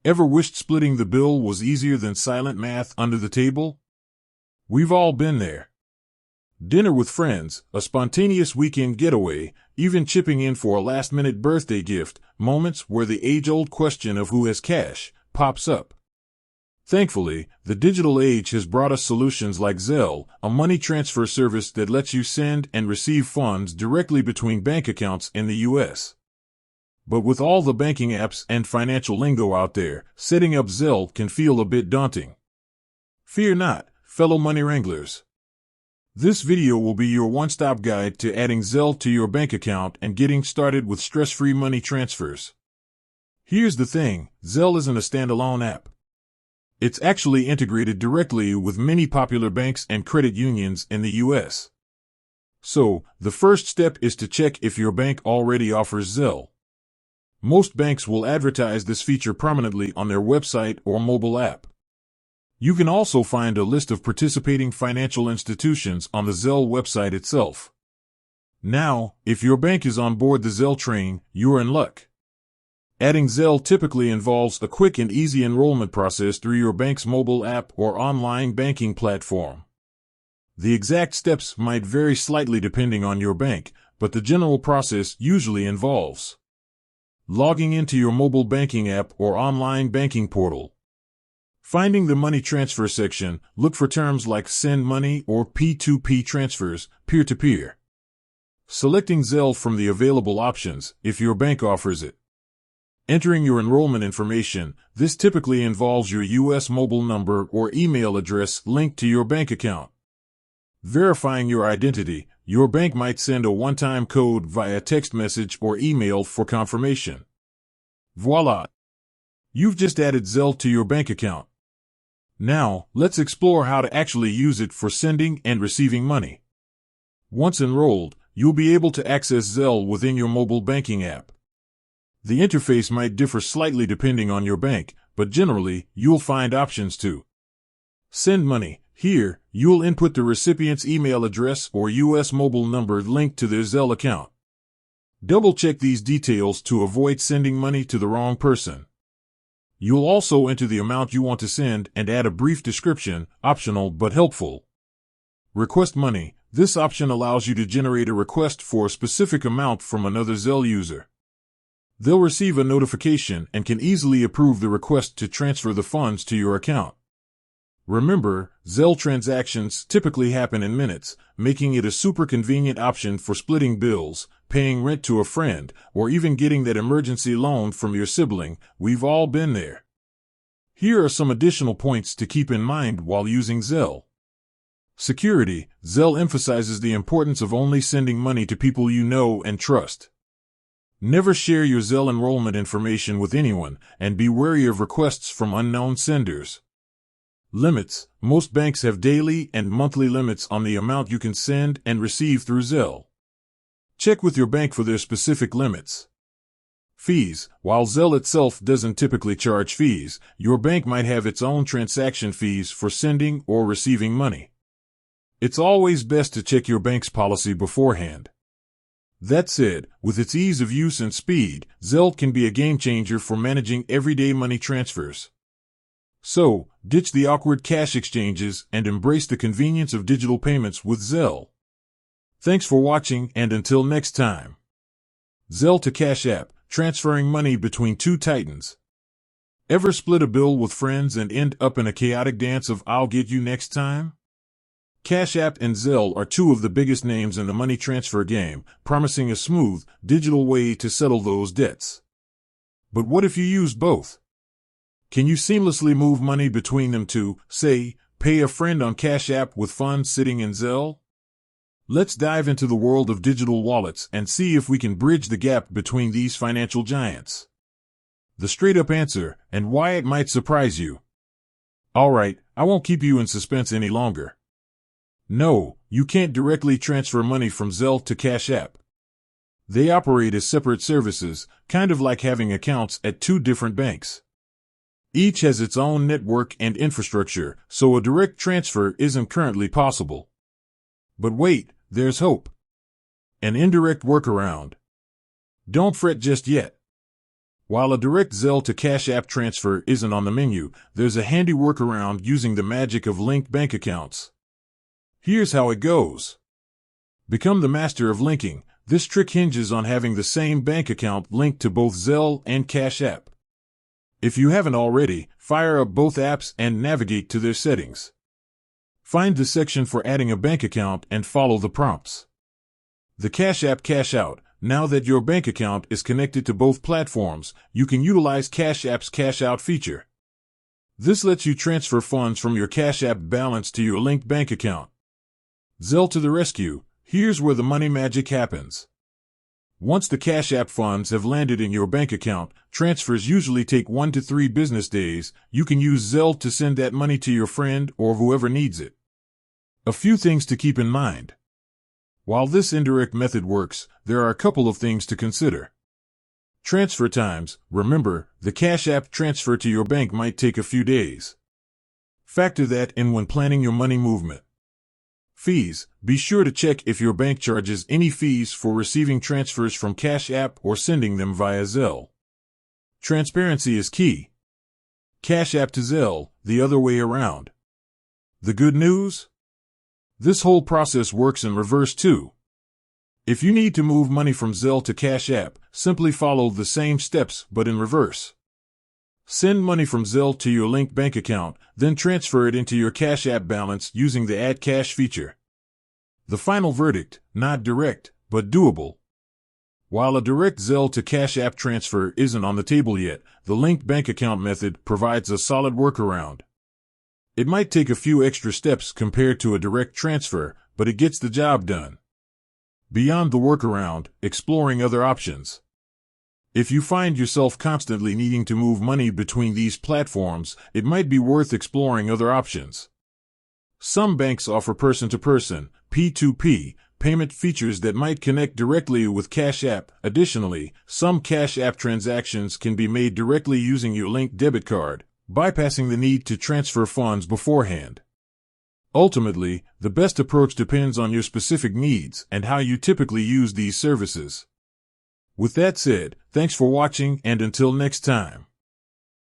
Ever wished splitting the bill was easier than silent math under the table? We've all been there. Dinner with friends, a spontaneous weekend getaway, even chipping in for a last-minute birthday gift, moments where the age-old question of who has cash pops up. Thankfully, the digital age has brought us solutions like Zelle, a money transfer service that lets you send and receive funds directly between bank accounts in the U.S. But with all the banking apps and financial lingo out there, setting up Zelle can feel a bit daunting. Fear not, fellow money wranglers. This video will be your one-stop guide to adding Zelle to your bank account and getting started with stress-free money transfers. Here's the thing, Zelle isn't a standalone app. It's actually integrated directly with many popular banks and credit unions in the U.S. So, the first step is to check if your bank already offers Zelle. Most banks will advertise this feature prominently on their website or mobile app. You can also find a list of participating financial institutions on the Zelle website itself. Now, if your bank is on board the Zelle train, you're in luck. Adding Zelle typically involves a quick and easy enrollment process through your bank's mobile app or online banking platform. The exact steps might vary slightly depending on your bank, but the general process usually involves logging into your mobile banking app or online banking portal. Finding the money transfer section, look for terms like send money or P2P transfers, peer-to-peer. Selecting Zelle from the available options, if your bank offers it. Entering your enrollment information, this typically involves your U.S. mobile number or email address linked to your bank account. Verifying your identity, your bank might send a one-time code via text message or email for confirmation. Voila! You've just added Zelle to your bank account. Now, let's explore how to actually use it for sending and receiving money. Once enrolled, you'll be able to access Zelle within your mobile banking app. The interface might differ slightly depending on your bank, but generally, you'll find options to send money. Here, you'll input the recipient's email address or U.S. mobile number linked to their Zelle account. Double-check these details to avoid sending money to the wrong person. You'll also enter the amount you want to send and add a brief description, optional but helpful. Request money. This option allows you to generate a request for a specific amount from another Zelle user. They'll receive a notification and can easily approve the request to transfer the funds to your account. Remember, Zelle transactions typically happen in minutes, making it a super convenient option for splitting bills, paying rent to a friend, or even getting that emergency loan from your sibling. We've all been there. Here are some additional points to keep in mind while using Zelle. Security. Zelle emphasizes the importance of only sending money to people you know and trust. Never share your Zelle enrollment information with anyone, and be wary of requests from unknown senders. Limits. Most banks have daily and monthly limits on the amount you can send and receive through Zelle. Check with your bank for their specific limits. Fees. While Zelle itself doesn't typically charge fees, your bank might have its own transaction fees for sending or receiving money. It's always best to check your bank's policy beforehand. That said, with its ease of use and speed, Zelle can be a game-changer for managing everyday money transfers. So, ditch the awkward cash exchanges and embrace the convenience of digital payments with Zelle. Thanks for watching, and until next time. Zelle to Cash App, transferring money between two titans. Ever split a bill with friends and end up in a chaotic dance of "I'll get you next time"? Cash App and Zelle are two of the biggest names in the money transfer game, promising a smooth, digital way to settle those debts. But what if you use both? Can you seamlessly move money between them to, say, pay a friend on Cash App with funds sitting in Zelle? Let's dive into the world of digital wallets and see if we can bridge the gap between these financial giants. The straight-up answer, and why it might surprise you. Alright, I won't keep you in suspense any longer. No, you can't directly transfer money from Zelle to Cash App. They operate as separate services, kind of like having accounts at two different banks. Each has its own network and infrastructure, so a direct transfer isn't currently possible. But wait, there's hope. An indirect workaround. Don't fret just yet. While a direct Zelle to Cash App transfer isn't on the menu, there's a handy workaround using the magic of linked bank accounts. Here's how it goes. Become the master of linking. This trick hinges on having the same bank account linked to both Zelle and Cash App. If you haven't already, fire up both apps and navigate to their settings. Find the section for adding a bank account and follow the prompts. The Cash App Cash Out. Now that your bank account is connected to both platforms, you can utilize Cash App's Cash Out feature. This lets you transfer funds from your Cash App balance to your linked bank account. Zelle to the rescue. Here's where the money magic happens. Once the Cash App funds have landed in your bank account, transfers usually take 1 to 3 business days. You can use Zelle to send that money to your friend or whoever needs it. A few things to keep in mind. While this indirect method works, there are a couple of things to consider. Transfer times. Remember, the Cash App transfer to your bank might take a few days. Factor that in when planning your money movement. Fees. Be sure to check if your bank charges any fees for receiving transfers from Cash App or sending them via Zelle. Transparency is key. Cash App to Zelle, the other way around. The good news? This whole process works in reverse too. If you need to move money from Zelle to Cash App, simply follow the same steps but in reverse. Send money from Zelle to your linked bank account, then transfer it into your Cash App balance using the Add Cash feature. The final verdict, not direct, but doable. While a direct Zelle to Cash App transfer isn't on the table yet, the linked bank account method provides a solid workaround. It might take a few extra steps compared to a direct transfer, but it gets the job done. Beyond the workaround, exploring other options. If you find yourself constantly needing to move money between these platforms, it might be worth exploring other options. Some banks offer person-to-person, P2P, payment features that might connect directly with Cash App. Additionally, some Cash App transactions can be made directly using your linked debit card, bypassing the need to transfer funds beforehand. Ultimately, the best approach depends on your specific needs and how you typically use these services. With that said, thanks for watching and until next time.